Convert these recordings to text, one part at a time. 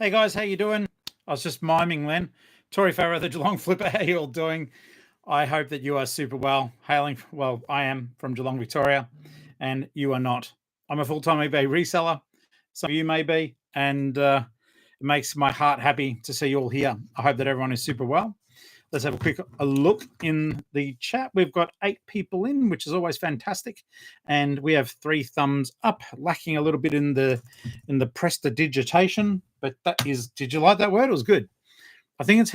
Hey guys, how you doing? I was just miming then. Tori Farrow, the Geelong-Flipper, how you all doing? I hope that you are super well. I am from Geelong, Victoria, and you are not. I'm a full-time eBay reseller. Some of you may be, and it makes my heart happy to see you all here. I hope that everyone is super well. Let's have a look in the chat. We've got 8 people in, which is always fantastic, and we have 3 thumbs up. Lacking a little bit in the prestidigitation, but that is. Did you like that word? It was good. I think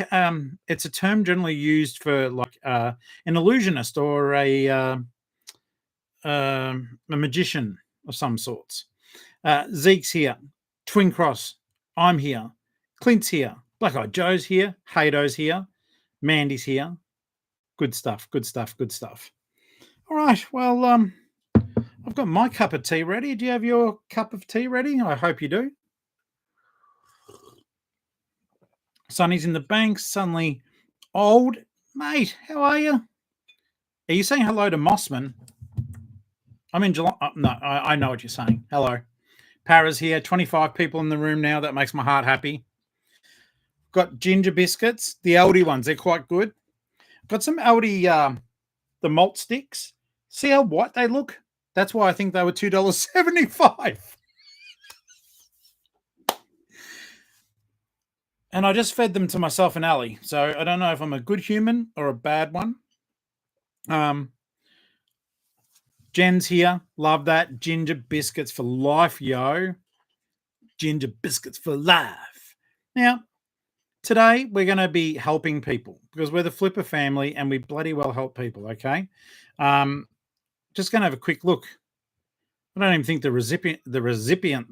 it's a term generally used for like an illusionist or a magician of some sorts. Zeke's here, Twin Cross, I'm here, Clint's here, Black Eyed Joe's here, Hado's here, Mandy's here. Good stuff, good stuff, good stuff. All right, well, I've got my cup of tea ready. Do you have your cup of tea ready? I hope you do. Sonny's in the bank, suddenly old. Mate, how are you? Are you saying hello to Mossman? I'm in Geelong. No, I know what you're saying. Hello. Para's here. 25 people in the room now. That makes my heart happy. Got ginger biscuits, the Aldi ones. They're quite good. Got some Aldi, the malt sticks. See how white they look? That's why I think they were $2.75. And I just fed them to myself and Ali. So I don't know if I'm a good human or a bad one. Jen's here. Love that. Ginger biscuits for life, yo. Ginger biscuits for life. Now, today we're going to be helping people because we're the Flipper family and we bloody well help people, okay? Just going to have a quick look. I don't even think the recipient,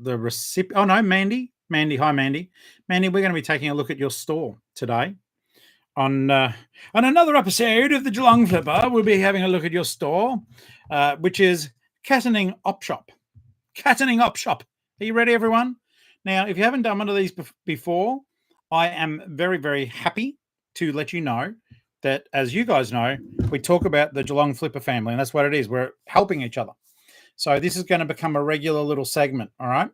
oh no, Mandy, hi Mandy. Mandy, we're going to be taking a look at your store today. On another episode of the Geelong-Flipper, we'll be having a look at your store, which is Cattening Op Shop. Cattening Op Shop. Are you ready, everyone? Now, if you haven't done one of these before, I am very, very happy to let you know that, as you guys know, we talk about the Geelong-Flipper family, and that's what it is. We're helping each other. So this is going to become a regular little segment, all right?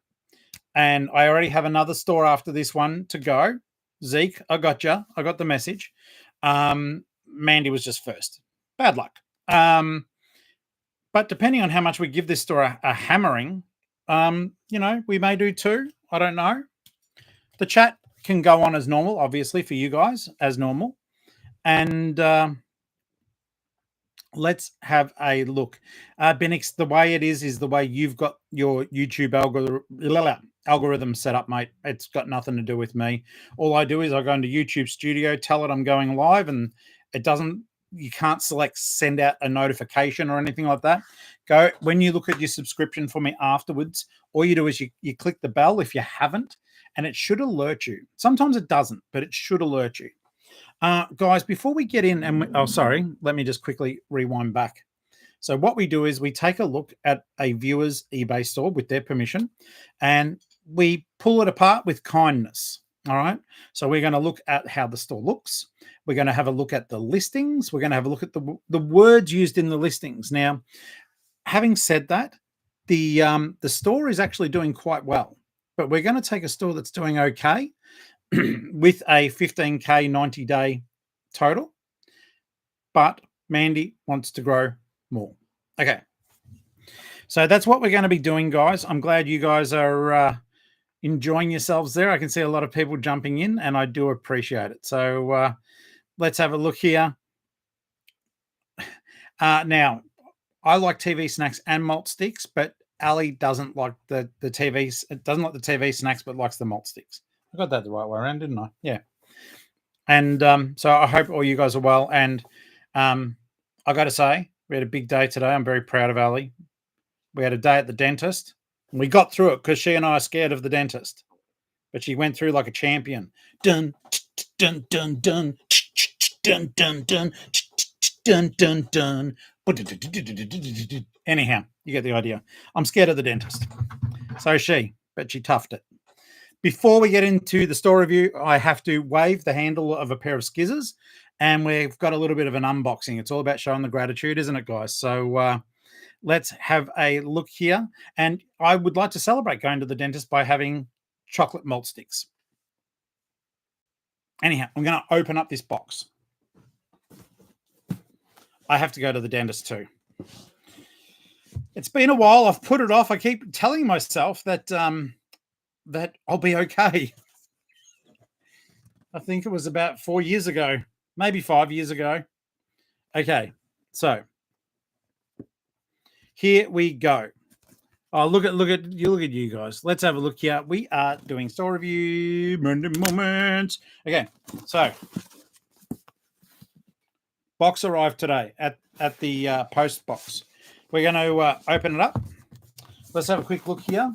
And I already have another store after this one to go. Zeke, I got you. I got the message. Mandy was just first. Bad luck. But depending on how much we give this store a hammering, we may do 2. I don't know. The chat can go on as normal, obviously, for you guys, as normal. And let's have a look. Benix, the way it is the way you've got your YouTube algorithm set up, mate. It's got nothing to do with me. All I do is I go into YouTube Studio, tell it I'm going live, and it doesn't. You can't select send out a notification or anything like that. Go when you look at your subscription for me afterwards. All you do is you click the bell if you haven't, and it should alert you. Sometimes it doesn't, but it should alert you. Guys, before we get in, let me just quickly rewind back. So what we do is we take a look at a viewer's eBay store with their permission, and we pull it apart with kindness. All right. So we're going to look at how the store looks. We're going to have a look at the listings. We're going to have a look at the words used in the listings. Now, having said that, the store is actually doing quite well, but we're going to take a store that's doing okay with a 15K 90-day total. But Mandy wants to grow more. Okay. So that's what we're going to be doing, guys. I'm glad you guys are enjoying yourselves there. I can see a lot of people jumping in, and I do appreciate it. So let's have a look here. Now, I like TV snacks and malt sticks, but Ali doesn't like the TVs. It doesn't like the TV snacks, but likes the malt sticks. I got that the right way around, didn't I? Yeah. And so I hope all you guys are well. And I got to say, we had a big day today. I'm very proud of Ali. We had a day at the dentist. And we got through it because she and I are scared of the dentist. But she went through like a champion. Dun, dun, dun, dun, dun, dun, dun, dun, dun, dun. Anyhow, you get the idea. I'm scared of the dentist. So is she, but she toughed it. Before we get into the store review, I have to wave the handle of a pair of skizzers, and we've got a little bit of an unboxing. It's all about showing the gratitude, isn't it, guys? So let's have a look here. And I would like to celebrate going to the dentist by having chocolate malt sticks. Anyhow, I'm going to open up this box. I have to go to the dentist too. It's been a while. I've put it off. I keep telling myself that that I'll be okay. I think it was about 4 years ago, maybe 5 years ago. Okay, so here we go. Oh, look at you guys. Let's have a look here. We are doing store review moments. Okay, so box arrived today at the post box. We're going to open it up. Let's have a quick look here.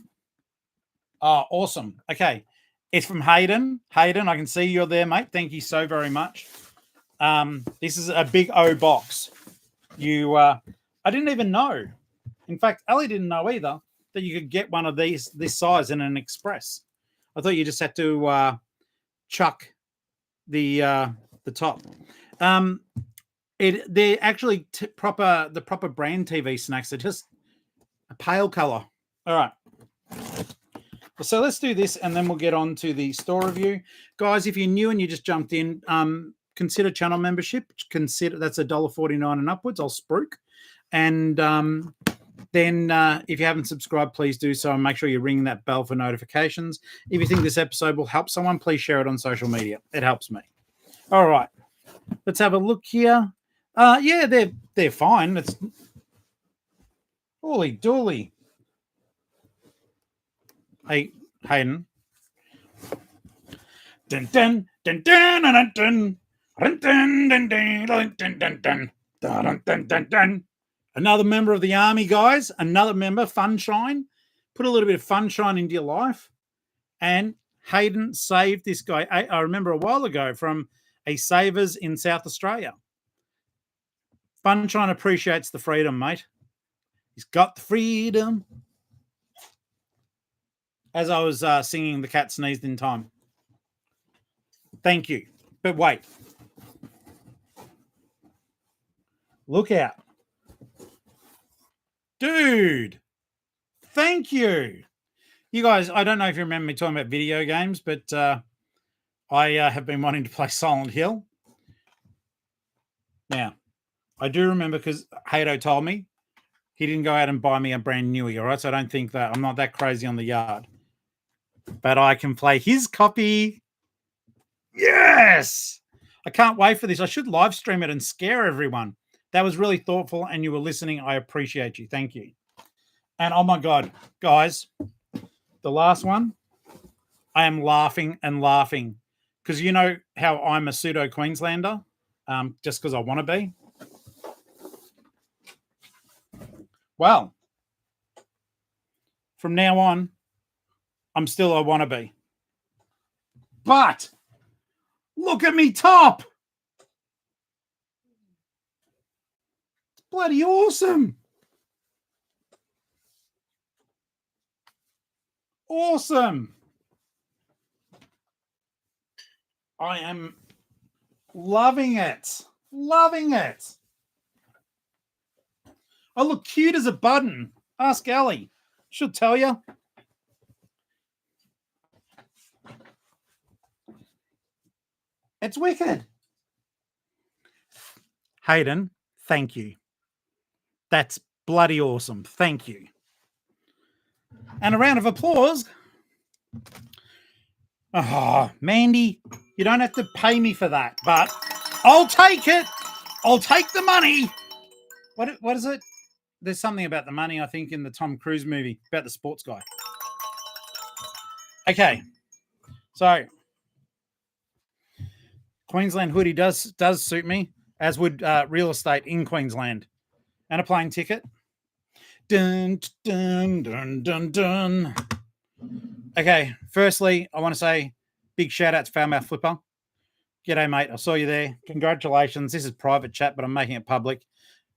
Oh, awesome. Okay, it's from Hayden. Hayden, I can see you're there, mate. Thank you so very much. This is a big O box. I didn't even know. In fact, Ali didn't know either that you could get one of these this size in an express. I thought you just had to chuck the top. They're actually the proper brand TV snacks. They're just a pale color. All right. So let's do this, and then we'll get on to the store review, guys. If you're new and you just jumped in, consider channel membership. Consider that's $1.49 and upwards. I'll spruik, and then if you haven't subscribed, please do so, and make sure you're ringing that bell for notifications. If you think this episode will help someone, please share it on social media. It helps me. All right, let's have a look here. Yeah, they're fine. It's holy dooly. Hey, Hayden. Dun dun dun dun dun dun dun dun dun dun dun dun dun dun dun dun. Another member of the army, guys. Another member, Funshine. Put a little bit of Funshine into your life. And Hayden saved this guy. I remember a while ago from a Savers in South Australia. Funshine appreciates the freedom, mate. He's got the freedom. As I was singing, the cat sneezed in time. Thank you. But wait. Look out. Dude. Thank you. You guys, I don't know if you remember me talking about video games, but I have been wanting to play Silent Hill. Now, I do remember because Hato told me he didn't go out and buy me a brand newie, all right? So I don't think that I'm not that crazy on the yard. But I can play his copy. Yes! I can't wait for this. I should live stream it and scare everyone. That was really thoughtful, and you were listening. I appreciate you. Thank you. And oh my God, guys, the last one, I am laughing and laughing because you know how I'm a pseudo Queenslander just because I want to be. Well, from now on, I'm still a wannabe. But look at me top. It's bloody awesome. Awesome. I am loving it. Loving it. I look cute as a button. Ask Ali. She'll tell you. It's wicked. Hayden, thank you. That's bloody awesome. Thank you. And a round of applause. Oh, Mandy, you don't have to pay me for that, but I'll take it. I'll take the money. What is it? There's something about the money, I think, in the Tom Cruise movie about the sports guy. Okay. So Queensland hoodie does suit me, as would real estate in Queensland. And a plane ticket. Dun, dun, dun, dun, dun. Okay, firstly, I want to say big shout out to Geelong-Flipper. G'day, mate. I saw you there. Congratulations. This is private chat, but I'm making it public.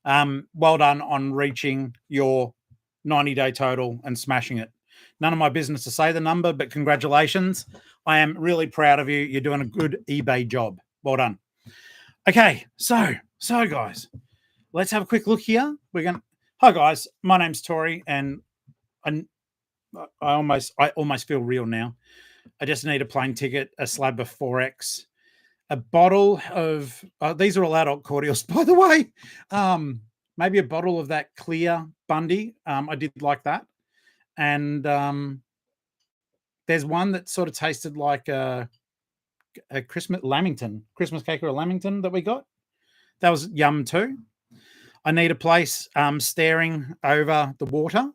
Well done on reaching your 90-day total and smashing it. None of my business to say the number, but congratulations. I am really proud of you. You're doing a good eBay job. Well done. Okay, so guys, let's have a quick look here. Hi guys, my name's Tori, and I almost feel real now. I just need a plane ticket, a slab of 4X, a bottle of these are all adult cordials, by the way. Maybe a bottle of that clear Bundy. I did like that. And there's one that sort of tasted like a Christmas cake or a Lamington that we got. That was yum too. I need a place staring over the water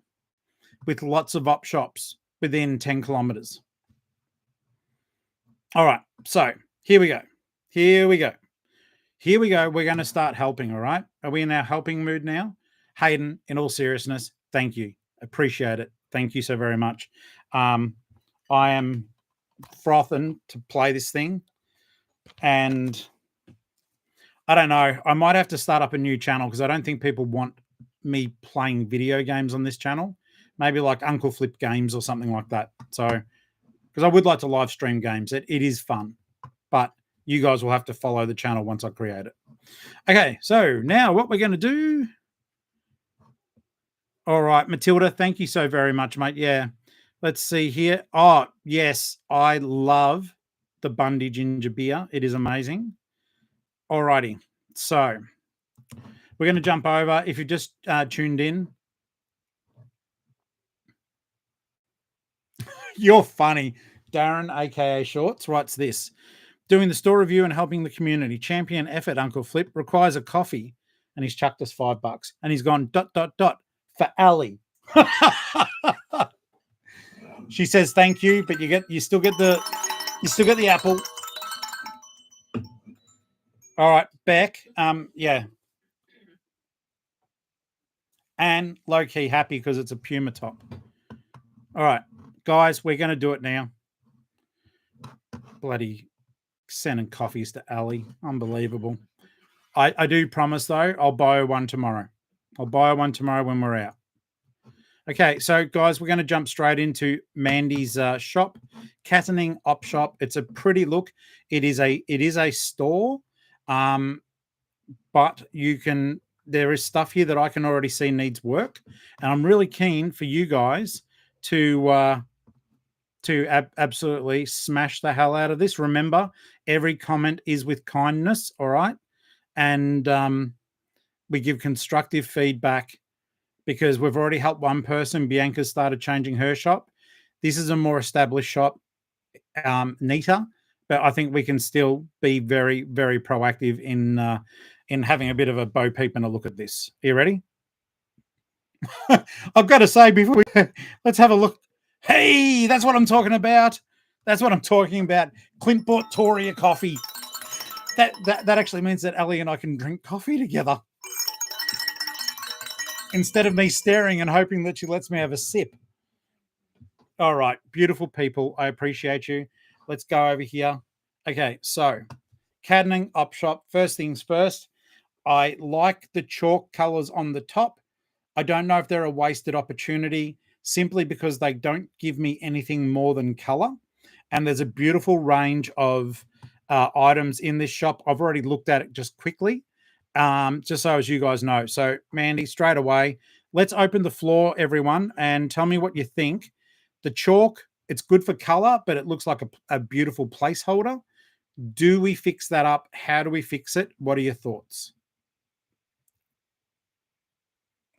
with lots of op shops within 10 kilometers. All right, so here we go. Here we go. Here we go. We're going to start helping, all right? Are we in our helping mood now? Hayden, in all seriousness, thank you. Appreciate it. Thank you so very much. I am frothing to play this thing, and I don't know. I might have to start up a new channel because I don't think people want me playing video games on this channel. Maybe like Uncle Flip Games or something like that. So, because I would like to live stream games. It is fun, but you guys will have to follow the channel once I create it. Okay, so now what we're going to do. All right, Matilda, thank you so very much, mate. Yeah, let's see here. Oh, yes, I love the Bundy ginger beer. It is amazing. All righty, so we're going to jump over. If you just tuned in, you're funny. Darren, aka Shorts, writes this. Doing the store review and helping the community. Champion effort, Uncle Flip. Requires a coffee. And he's chucked us $5. And he's gone ... for Ali. She says thank you, but you still get the apple. All right, Beck. Yeah. And low-key happy because it's a Puma top. All right, guys, we're going to do it now. Bloody sending coffees to Ali. Unbelievable. I do promise, though, I'll buy her one tomorrow. I'll buy her one tomorrow when we're out. Okay, so, guys, we're going to jump straight into Mandy's shop. Cattening Op Shop. It's a pretty look. It is a store, but there is stuff here that I can already see needs work, and I'm really keen for you guys to absolutely smash the hell out of this. Remember, every comment is with kindness, all right? And we give constructive feedback because we've already helped one person. Bianca started changing her shop. This is a more established shop, neater, but I think we can still be very, very proactive in having a bit of a bo peep and a look at this. Are you ready? I've got to say before let's have a look. Hey, that's what I'm talking about. That's what I'm talking about. Clint bought Tori a coffee. That actually means that Ali and I can drink coffee together instead of me staring and hoping that she lets me have a sip. All right, beautiful people. I appreciate you. Let's go over here. Okay, so Caddening Op Shop. First things first, I like the chalk colors on the top. I don't know if they're a wasted opportunity simply because they don't give me anything more than color. And there's a beautiful range of items in this shop. I've already looked at it just quickly, just so as you guys know. So, Mandy, straight away, let's open the floor, everyone, and tell me what you think. The chalk, it's good for color, but it looks like a beautiful placeholder. Do we fix that up? How do we fix it? What are your thoughts?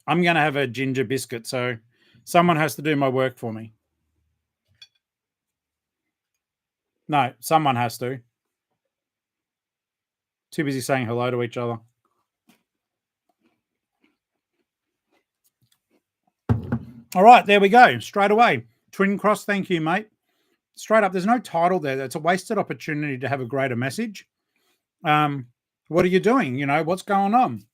I'm going to have a ginger biscuit, so someone has to do my work for me. No, someone has to. Too busy saying hello to each other. All right, there we go. Straight away. Twin Cross, thank you, mate. Straight up, there's no title there. That's a wasted opportunity to have a greater message. What are you doing? You know, what's going on?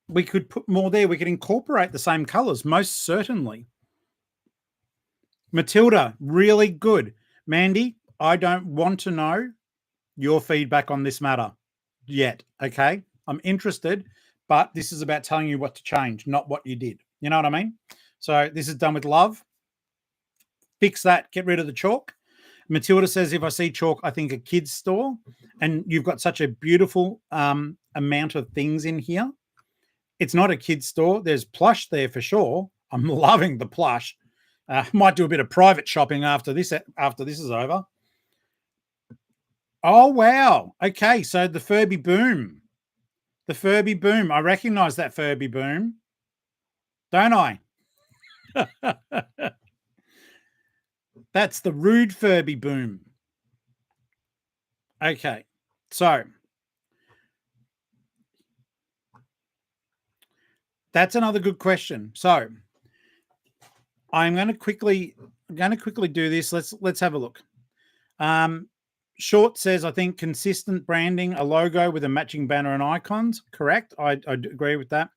We could put more there. We could incorporate the same colors, most certainly. Matilda, really good. Mandy, I don't want to know your feedback on this matter yet, okay? I'm interested, but this is about telling you what to change, not what you did. You know what I mean? So this is done with love. Fix that. Get rid of the chalk. Matilda says, if I see chalk, I think a kid's store. And you've got such a beautiful amount of things in here. It's not a kid's store. There's plush there for sure. I'm loving the plush. Might do a bit of private shopping after this is over. Oh wow. Okay, so the Furby boom. The Furby boom. I recognize that Furby boom. Don't I? That's the rude Furby boom. Okay. So that's another good question. So I'm going to quickly do this. Let's have a look. Short says, I think consistent branding, a logo with a matching banner and icons. Correct. I agree with that.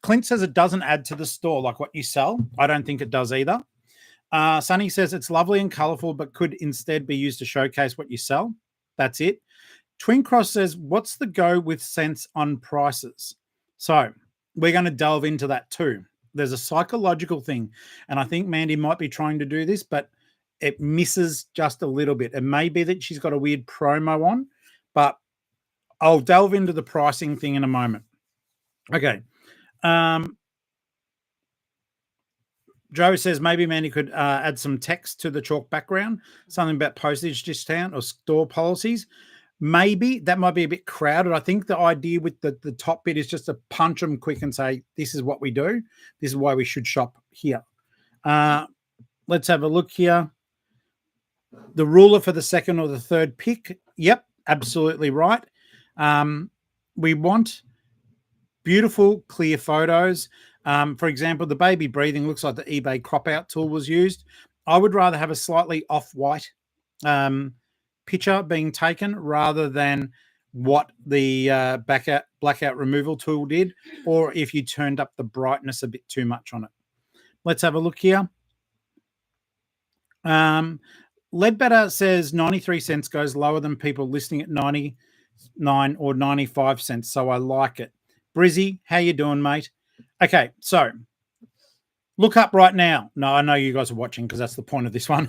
Clint says it doesn't add to the store like what you sell. I don't think it does either. Sunny says it's lovely and colorful, but could instead be used to showcase what you sell. That's it. Twin Cross says, what's the go with sense on prices? So we're going to delve into that too. There's a psychological thing, and I think Mandy might be trying to do this, but it misses just a little bit. It may be that she's got a weird promo on, but I'll delve into the pricing thing in a moment. Okay. Joe says maybe Mandy could add some text to the chalk background, something about postage discount or store policies. Maybe that might be a bit crowded. I think the idea with the top bit is just to punch them quick and say, this is what we do. This is why we should shop here. Let's have a look here. The ruler for the second or the third pick. Yep, absolutely right. We want beautiful, clear photos. For example, the baby breathing looks like the eBay crop out tool was used. I would rather have a slightly off-white picture being taken rather than what the blackout removal tool did, or if you turned up the brightness a bit too much on it. Let's have a look here. Ledbetter says 93 cents goes lower than people listening at 99 or 95 cents, so I like it. Brizzy, how you doing, mate? Okay, so look up right now. No, I know you guys are watching because that's the point of this one.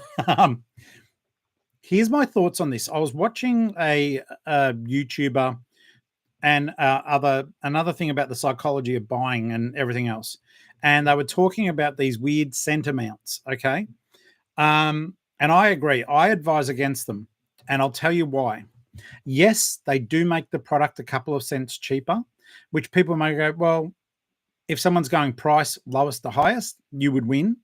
Here's my thoughts on this. I was watching a YouTuber and another thing about the psychology of buying and everything else, and they were talking about these weird cent amounts. Okay, and I agree. I advise against them, and I'll tell you why. Yes, they do make the product a couple of cents cheaper, which people may go, well, if someone's going price lowest to highest, you would win.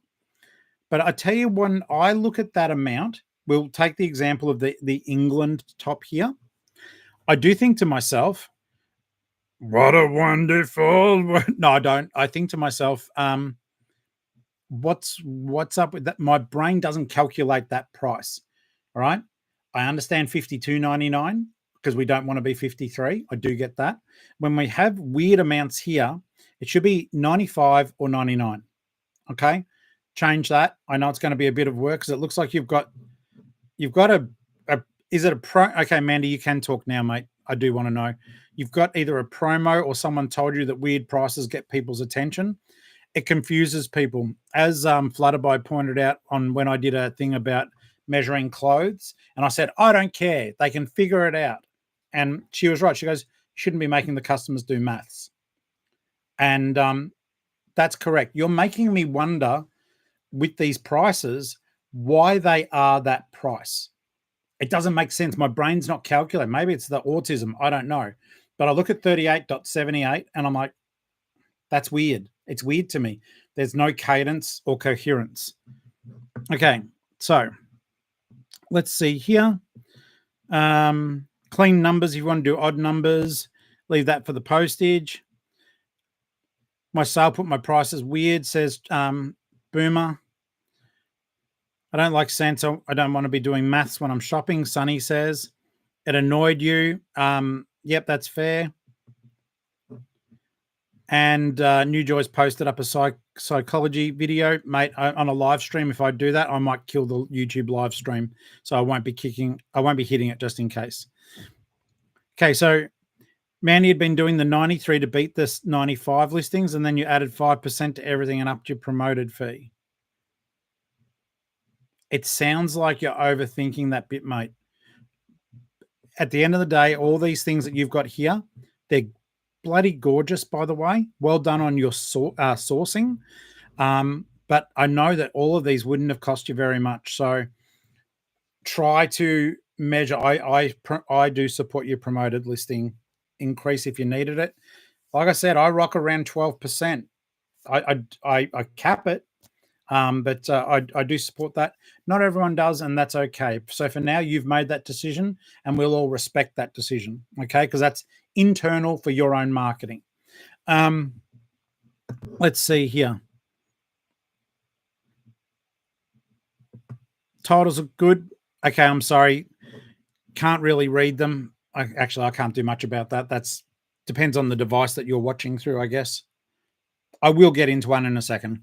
But I tell you, when I look at that amount, we'll take the example of the England top here. I do think to myself, what a wonderful. No, I don't. I think to myself, what's up with that? My brain doesn't calculate that price. All right. I understand $52.99 because we don't want to be 53. I do get that. When we have weird amounts here, it should be 95 or 99. Okay. Change that. I know it's going to be a bit of work because it looks like you've got a is it a pro? Okay, Mandy, you can talk now, mate. I do want to know. You've got either a promo or someone told you that weird prices get people's attention. It confuses people. As Flutterby pointed out on when I did a thing about measuring clothes, and I said, I don't care. They can figure it out. And she was right. She goes, you shouldn't be making the customers do maths. And that's correct. You're making me wonder with these prices why they are that price. It doesn't make sense. My brain's not calculating. Maybe it's the autism. I don't know. But I look at 38.78 and I'm like, that's weird. It's weird to me. There's no cadence or coherence. Okay, so let's see here. Clean numbers. If you want to do odd numbers, leave that for the postage. My sale put my prices weird, says Boomer. I don't like sense. I don't want to be doing maths when I'm shopping, Sunny says. It annoyed you. Yep, that's fair. And New Joy's posted up a psychology video, mate, on a live stream. If I do that, I might kill the YouTube live stream. So I won't be hitting it just in case. Okay, so Mandy had been doing the 93 to beat this 95 listings, and then you added 5% to everything and upped your promoted fee. It sounds like you're overthinking that bit, mate. At the end of the day, all these things that you've got here, they're bloody gorgeous, by the way. Well done on your sourcing. but I know that all of these wouldn't have cost you very much. So try to measure. I do support your promoted listing increase if you needed it. Like I said, I rock around 12%. I cap it, but I do support that. Not everyone does, and that's okay. So for now, you've made that decision, and we'll all respect that decision, okay? Because that's internal for your own marketing. Let's see here. Titles are good. Okay, I'm sorry. Can't really read them. I can't do much about that. That's depends on the device that you're watching through, I guess. I will get into one in a second.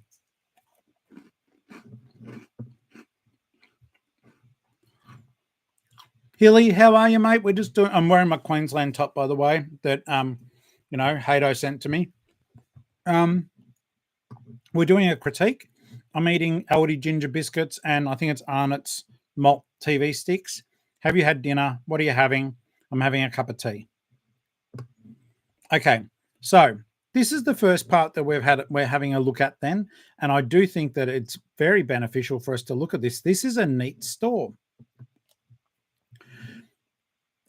Hilly, how are you, mate? We're just doing. I'm wearing my Queensland top, by the way, that Hado sent to me. We're doing a critique. I'm eating Aldi ginger biscuits, and I think it's Arnott's malt TV sticks. Have you had dinner? What are you having? I'm having a cup of tea. Okay, so this is the first part that we're having a look at then, and I do think that it's very beneficial for us to look at this. This is a neat store.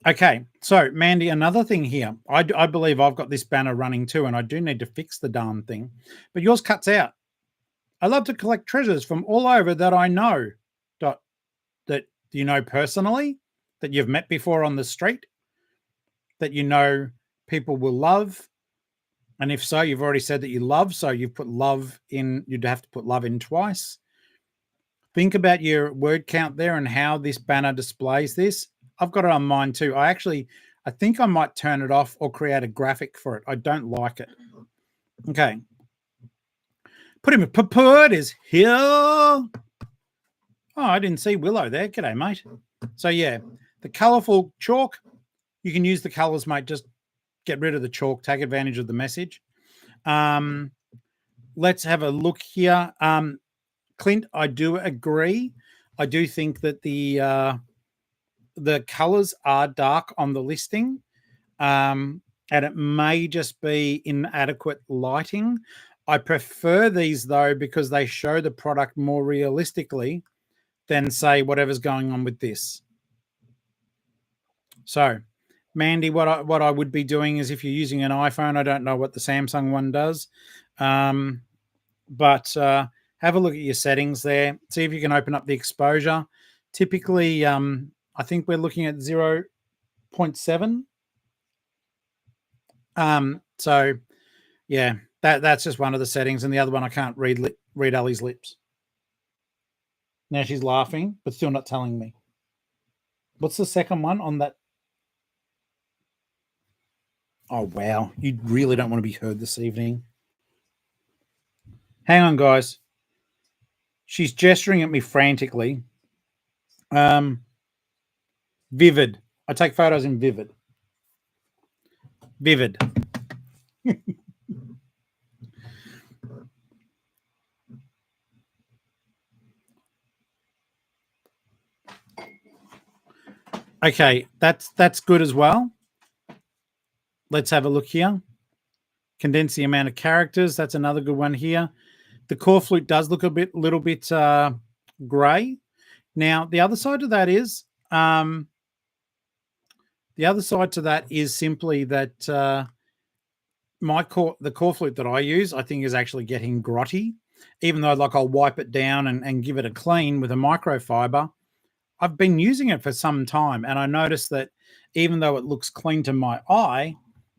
Okay, so Mandy, another thing here. I believe I've got this banner running too, and I do need to fix the darn thing, but yours cuts out. I love to collect treasures from all over that I know. That you know personally, that you've met before on the street, that you know people will love. And if so, you've already said that you love, so you've put love in, you'd have to put love in twice. Think about your word count there and how this banner displays this. I've got it on mine too. I think I might turn it off or create a graphic for it. I don't like it. Okay. Put him, Purport is here. Oh, I didn't see Willow there. G'day, mate. So yeah, the colourful chalk, you can use the colours, mate. Just get rid of the chalk, take advantage of the message. Let's have a look here. Clint, I do agree. I do think that the colours are dark on the listing, and it may just be inadequate lighting. I prefer these though because they show the product more realistically than say whatever's going on with this. So, Mandy, what I would be doing is if you're using an iPhone, I don't know what the Samsung one does, but have a look at your settings there. See if you can open up the exposure. Typically, I think we're looking at 0.7. So, yeah, that's just one of the settings, and the other one I can't read Ellie's lips. Now she's laughing, but still not telling me. What's the second one on that? Oh, wow. You really don't want to be heard this evening. Hang on, guys. She's gesturing at me frantically. Vivid. I take photos in Vivid. Vivid. Okay, that's good as well. Let's have a look here. Condense the amount of characters. That's another good one here. The core flute does look a little bit grey. Now, the other side to that is simply that the core flute that I use, I think, is actually getting grotty. Even though, like, I'll wipe it down and give it a clean with a microfiber. I've been using it for some time, and I noticed that even though it looks clean to my eye,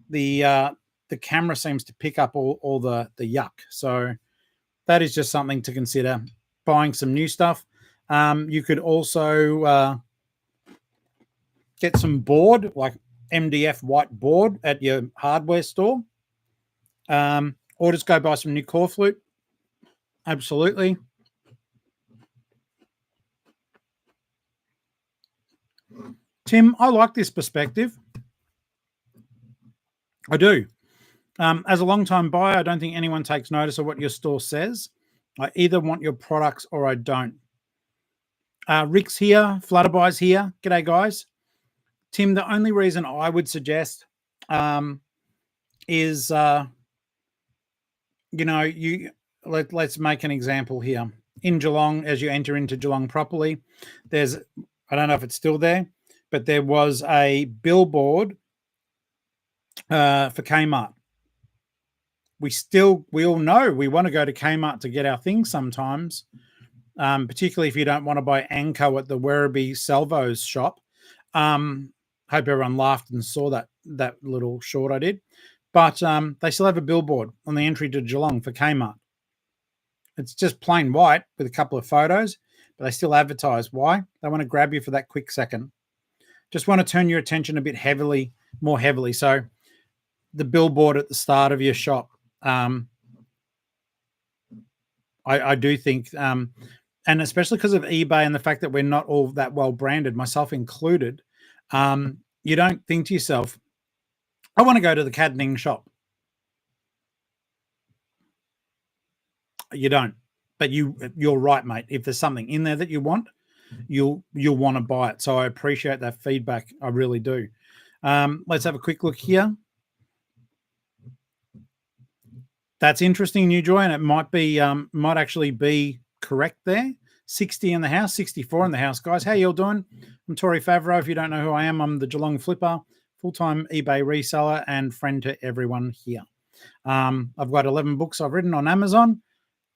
the camera seems to pick up all the yuck. So that is just something to consider. Buying some new stuff. You could also get some board, like MDF white board, at your hardware store, or just go buy some new core flute. Absolutely. Tim, I like this perspective. I do. As a long-time buyer, I don't think anyone takes notice of what your store says. I either want your products or I don't. Rick's here. Flutterbye's here. G'day, guys. Tim, the only reason I would suggest is, let's make an example here. In Geelong, as you enter into Geelong properly, there's, I don't know if it's still there, but there was a billboard for Kmart. We all know we want to go to Kmart to get our things sometimes, particularly if you don't want to buy Anko at the Werribee Salvos shop. Hope everyone laughed and saw that little short I did. But they still have a billboard on the entry to Geelong for Kmart. It's just plain white with a couple of photos, but they still advertise. Why? They want to grab you for that quick second. Just want to turn your attention a bit more heavily. So the billboard at the start of your shop, I do think, and especially because of eBay and the fact that we're not all that well branded, myself included, you don't think to yourself, I want to go to the Cadning shop. You don't. But you're right, mate. If there's something in there that you want, you'll want to buy it. So I appreciate that feedback. I really do. Let's have a quick look here. That's interesting, New Joy, and it might actually be correct there. 60 in the house, 64 in the house, guys. How you all doing? I'm Tori Favreau. If you don't know who I am, I'm the Geelong-Flipper, full-time eBay reseller and friend to everyone here. I've got 11 books I've written on Amazon.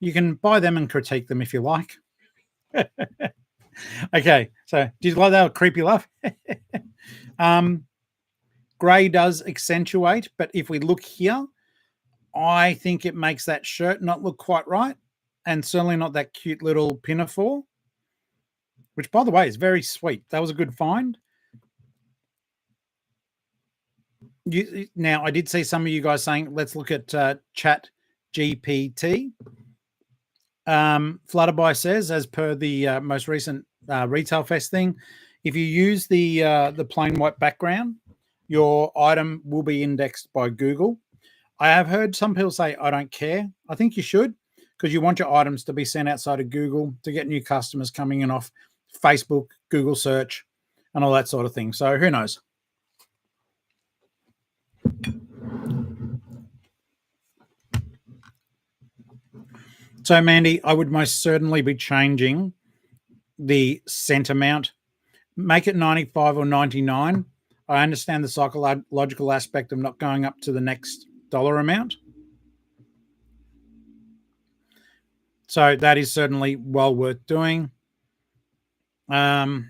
You can buy them and critique them if you like. Okay, so did you like that creepy laugh? Grey does accentuate, but if we look here, I think it makes that shirt not look quite right, and certainly not that cute little pinafore, which, by the way, is very sweet. That was a good find. Now, I did see some of you guys saying, let's look at Chat GPT. Flutterby says, as per the most recent Retail Fest thing, if you use the plain white background, your item will be indexed by Google. I have heard some people say, I don't care. I think you should, because you want your items to be sent outside of Google to get new customers coming in off Facebook, Google search, and all that sort of thing. So who knows? So, Mandy, I would most certainly be changing the cent amount. Make it 95 or 99. I understand the psychological aspect of not going up to the next dollar amount. So that is certainly well worth doing. All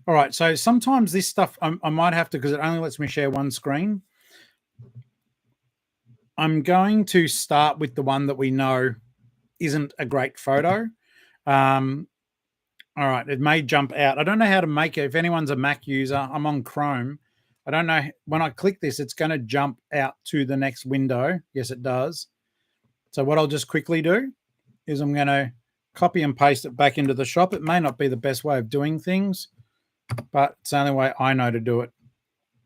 right. So sometimes this stuff I might have to, because it only lets me share one screen. I'm going to start with the one that we know isn't a great photo. All right, it may jump out. I don't know how to make it. If anyone's a Mac user, I'm on Chrome. I don't know. When I click this, it's going to jump out to the next window. Yes, it does. So what I'll just quickly do is I'm going to copy and paste it back into the shop. It may not be the best way of doing things, but it's the only way I know to do it.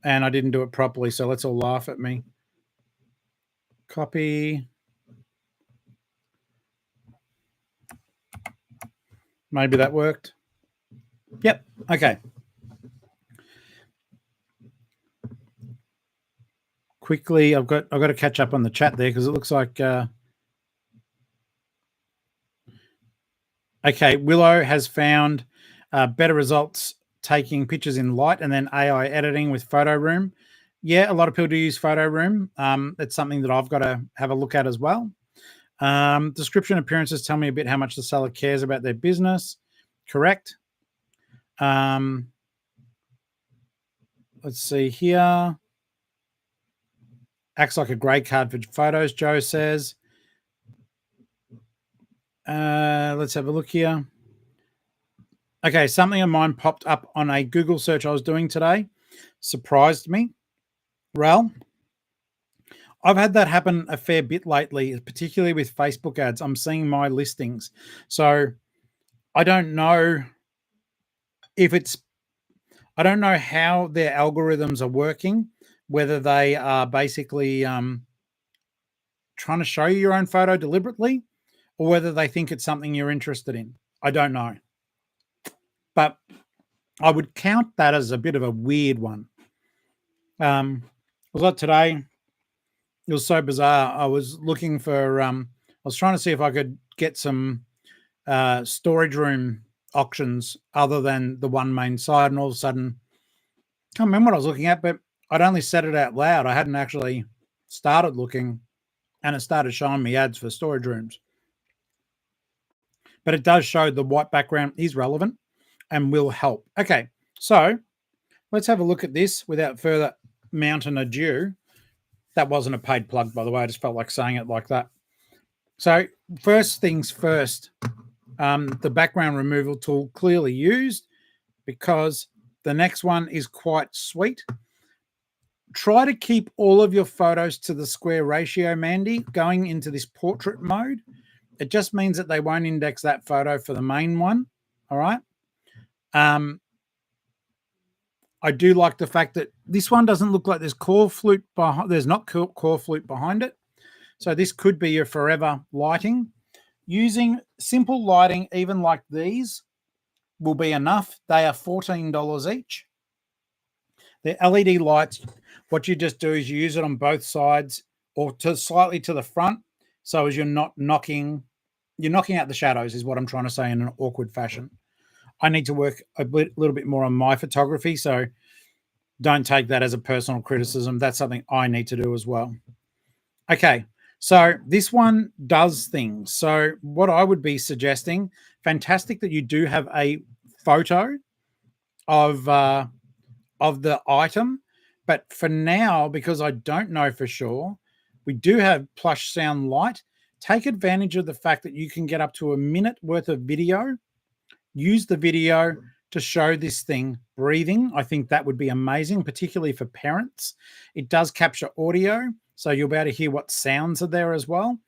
And I didn't do it properly, so let's all laugh at me. Copy. Maybe that worked. Yep. Okay. Quickly, I've got to catch up on the chat there because it looks like. Okay, Willow has found better results taking pictures in light and then AI editing with Photo Room. Yeah, a lot of people do use Photo Room. It's something that I've got to have a look at as well. Description appearances tell me a bit how much the seller cares about their business. Correct. Let's see here. Acts like a grey card for photos, Joe says. Let's have a look here. Okay, something of mine popped up on a Google search I was doing today. Surprised me. Rel, I've had that happen a fair bit lately, particularly with Facebook ads. I'm seeing my listings. So I don't know I don't know how their algorithms are working, whether they are basically trying to show you your own photo deliberately or whether they think it's something you're interested in. I don't know. But I would count that as a bit of a weird one. Was that today? It was so bizarre. I was looking for was trying to see if I could get some storage room auctions other than the one main side, and all of a sudden, I can't remember what I was looking at, but I'd only said it out loud. I hadn't actually started looking, and it started showing me ads for storage rooms. But it does show the white background is relevant and will help. Okay, so let's have a look at this without further mountain ado. That wasn't a paid plug, by the way. I just felt like saying it like that. So first things first, the background removal tool clearly used, because the next one is quite sweet. Try to keep all of your photos to the square ratio, Mandy, going into this portrait mode. It just means that they won't index that photo for the main one. All right. I do like the fact that this one doesn't look like there's core flute behind. There's not core flute behind it. So this could be your forever lighting. Using simple lighting, even like these, will be enough. They are $14 each. The LED lights, what you just do is you use it on both sides or to slightly to the front, so as you're not knocking out the shadows, is what I'm trying to say in an awkward fashion. I need to work a little bit more on my photography, so don't take that as a personal criticism. That's something I need to do as well. Okay, so this one does things. So what I would be suggesting, fantastic that you do have a photo of the item, but for now, because I don't know for sure, we do have plush sound light. Take advantage of the fact that you can get up to a minute worth of video. Use the video to show this thing breathing. I think that would be amazing, particularly for parents. It does capture audio, so you'll be able to hear what sounds are there as well.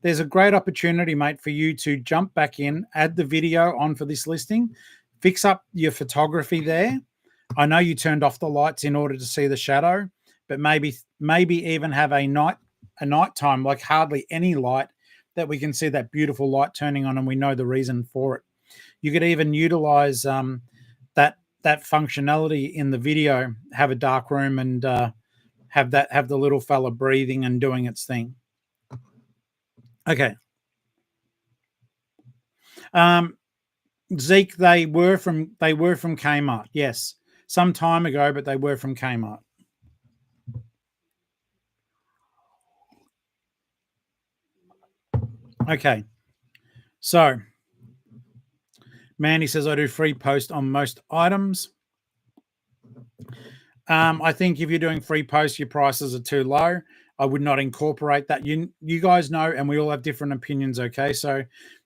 There's a great opportunity, mate, for you to jump back in, add the video on for this listing, fix up your photography there. I know you turned off the lights in order to see the shadow, but maybe even have a nighttime, like hardly any light, that we can see that beautiful light turning on, and we know the reason for it. You could even utilize that functionality in the video, have a dark room, and have the little fella breathing and doing its thing. Okay. Zeke, they were from Kmart. Yes, some time ago, but they were from Kmart. Okay. So Mandy says I do free post on most items. I think if you're doing free posts, your prices are too low. I would not incorporate that. You guys know, and we all have different opinions. Okay, so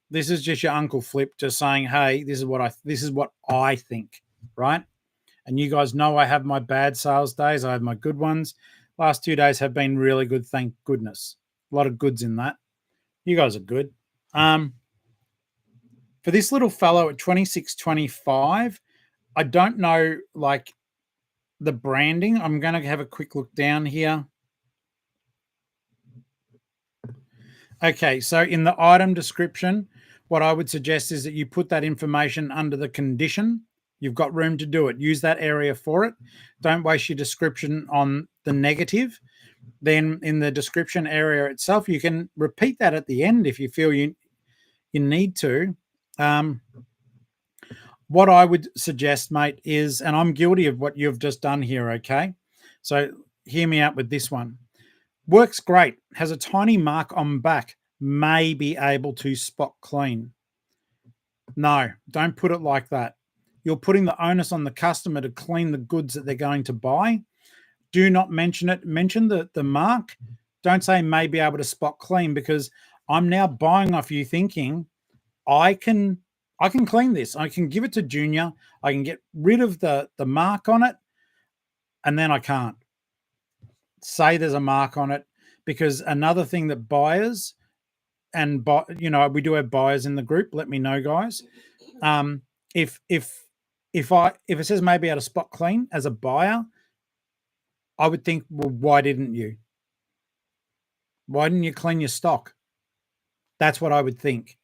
this is just your Uncle Flip just saying, hey, this is what I think, right? And you guys know I have my bad sales days. I have my good ones. Last 2 days have been really good, thank goodness. A lot of goods in that. You guys are good. For this little fellow at $26.25, I don't know, like, the branding. I'm going to have a quick look down here. Okay, so in the item description, what I would suggest is that you put that information under the condition. You've got room to do it. Use that area for it. Don't waste your description on the negative. Then in the description area itself, you can repeat that at the end if you feel you need to. What I would suggest, mate, is, and I'm guilty of what you've just done here, okay? So hear me out with this one. Works great. Has a tiny mark on back. May be able to spot clean. No, don't put it like that. You're putting the onus on the customer to clean the goods that they're going to buy. Do not mention it. Mention the mark. Don't say may be able to spot clean, because I'm now buying off you thinking I can clean this. I can give it to Junior. I can get rid of the mark on it, and then I can't say there's a mark on it, because another thing that buyers and we do have buyers in the group. Let me know, guys. If it says maybe able to spot clean as a buyer, I would think, well, why didn't you? Why didn't you clean your stock? That's what I would think.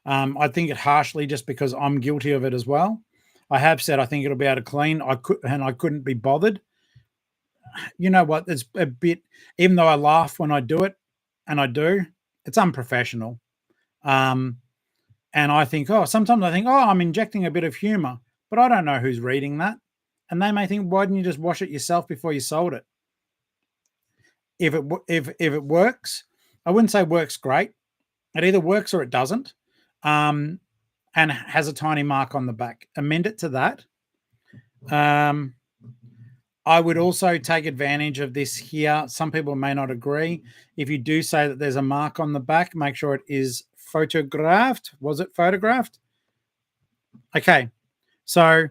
I think it harshly just because I'm guilty of it as well. I have said I think it'll be able to clean. I couldn't be bothered. You know what? It's a bit, even though I laugh when I do it, and I do, it's unprofessional. And I think, oh, sometimes I think, oh, I'm injecting a bit of humor, but I don't know who's reading that. And they may think, why didn't you just wash it yourself before you sold it? If it works, I wouldn't say works great. It either works or it doesn't, and has a tiny mark on the back. Amend it to that. Um, I would also take advantage of this here. Some people may not agree. If you do say that there's a mark on the back, make sure it is photographed. Was it photographed? Okay, so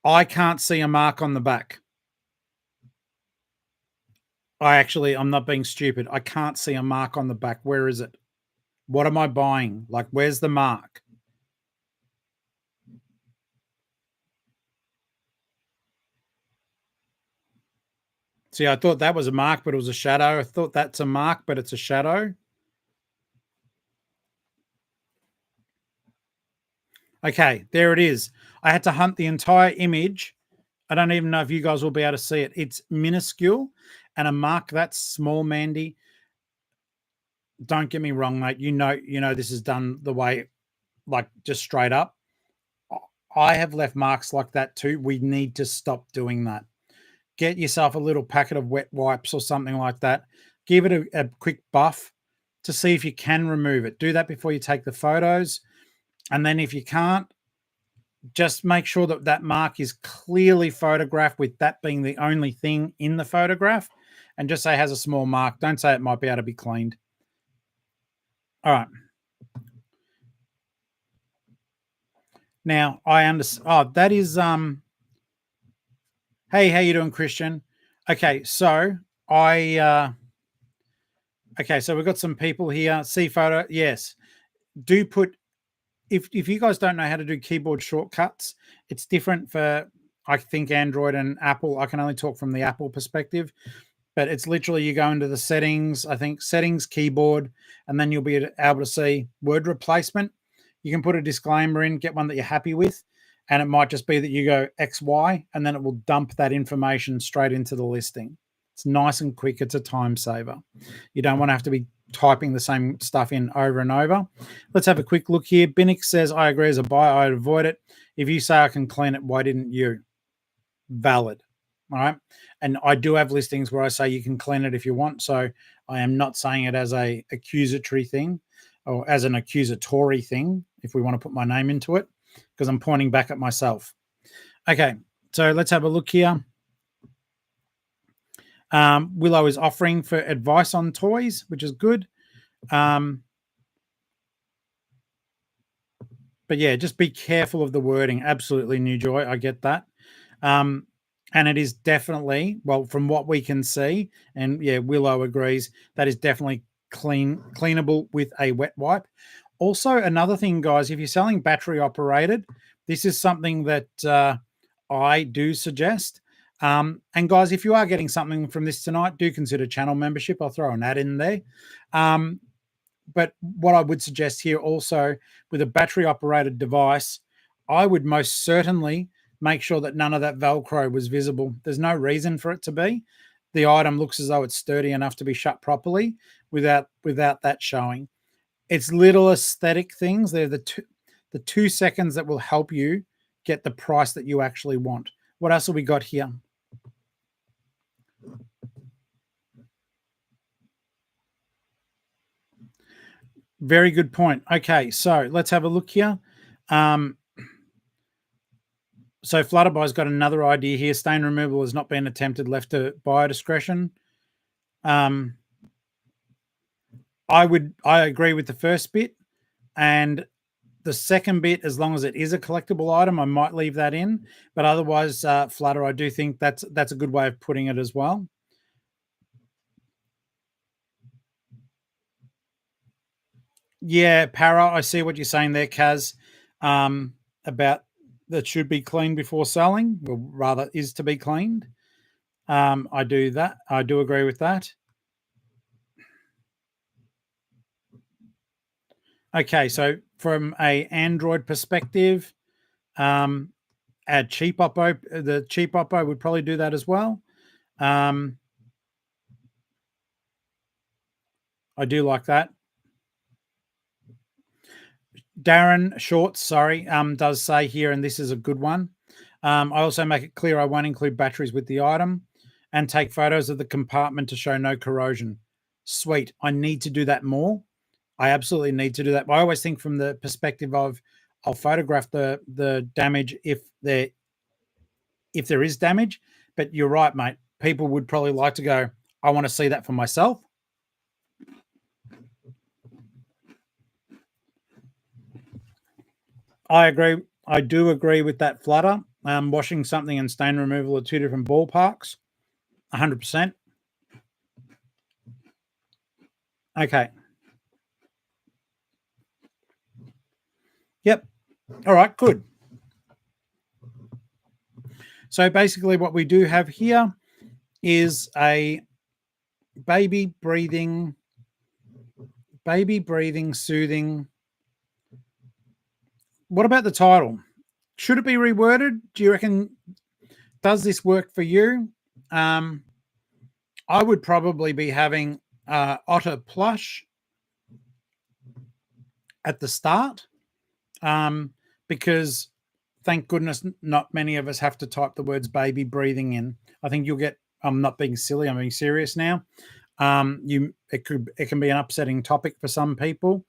I can't see a mark on the back. I'm not being stupid. I can't see a mark on the back. Where is it? What am I buying? Like, where's the mark? See, I thought that was a mark, but it was a shadow. I thought that's a mark, but it's a shadow. Okay, there it is. I had to hunt the entire image. I don't even know if you guys will be able to see it. It's minuscule, and a mark that's small, Mandy. Don't get me wrong, mate. You know this is done the way, like, just straight up. I have left marks like that too. We need to stop doing that. Get yourself a little packet of wet wipes or something like that. Give it a quick buff to see if you can remove it. Do that before you take the photos. And then if you can't, just make sure that that mark is clearly photographed with that being the only thing in the photograph, and just say it has a small mark. Don't say it might be able to be cleaned. All right. Now I understand. Oh, that is hey, how you doing, Christian? Okay, so I okay, so we've got some people here. See photo. Yes. Do put if you guys don't know how to do keyboard shortcuts, it's different for, I think, Android and Apple. I can only talk from the Apple perspective, but it's literally you go into the settings, I think settings, keyboard, and then you'll be able to see word replacement. You can put a disclaimer in, get one that you're happy with, and it might just be that you go XY, and then it will dump that information straight into the listing. It's nice and quick. It's a time saver. You don't want to have to be typing the same stuff in over and over. Let's have a quick look here. Binnick says, I agree as a buyer, I'd avoid it. If you say I can clean it, why didn't you? Valid. All right. And I do have listings where I say you can clean it if you want. So I am not saying it as a accusatory thing or as an accusatory thing, if we want to put my name into it, because I'm pointing back at myself. Okay. So let's have a look here. Willow is offering for advice on toys, which is good. But yeah, just be careful of the wording. Absolutely, New Joy. I get that. And it is definitely, well, from what we can see, and yeah, Willow agrees, that is definitely cleanable with a wet wipe. Also, another thing, guys, if you're selling battery operated, this is something that I do suggest. And guys, if you are getting something from this tonight, do consider channel membership. I'll throw an ad in there. But what I would suggest here also with a battery operated device, I would most certainly make sure that none of that Velcro was visible. There's no reason for it to be. The item looks as though it's sturdy enough to be shut properly without that showing. It's little aesthetic things. They're the 2 seconds that will help you get the price that you actually want. What else have we got here? Very good point. Okay, so let's have a look here. So Flutterbuy's got another idea here. Stain removal has not been attempted, left to buyer discretion. I agree with the first bit, and the second bit, as long as it is a collectible item, I might leave that in. But otherwise, Flutter, I do think that's a good way of putting it as well. Yeah, Para, I see what you're saying there, Kaz, about that should be cleaned before selling, or rather is to be cleaned. I do that. I do agree with that. Okay, so from a Android perspective, add cheap Oppo. The cheap Oppo would probably do that as well. I do like that. Darren Shorts, sorry, does say here, and this is a good one. I also make it clear I won't include batteries with the item and take photos of the compartment to show no corrosion. Sweet. I need to do that more. I absolutely need to do that. But I always think from the perspective of I'll photograph the damage if there is damage. But you're right, mate. People would probably like to go, I want to see that for myself. I agree. I do agree with that flutter. Washing something and stain removal are two different ballparks. 100%. Okay. Yep. All right, good. So basically what we do have here is a baby breathing, soothing. What about the title? Should it be reworded? Do you reckon, does this work for you? I would probably be having Otter Plush at the start because thank goodness not many of us have to type the words baby breathing in. I think you'll get, I'm not being silly, I'm being serious now. It can be an upsetting topic for some people.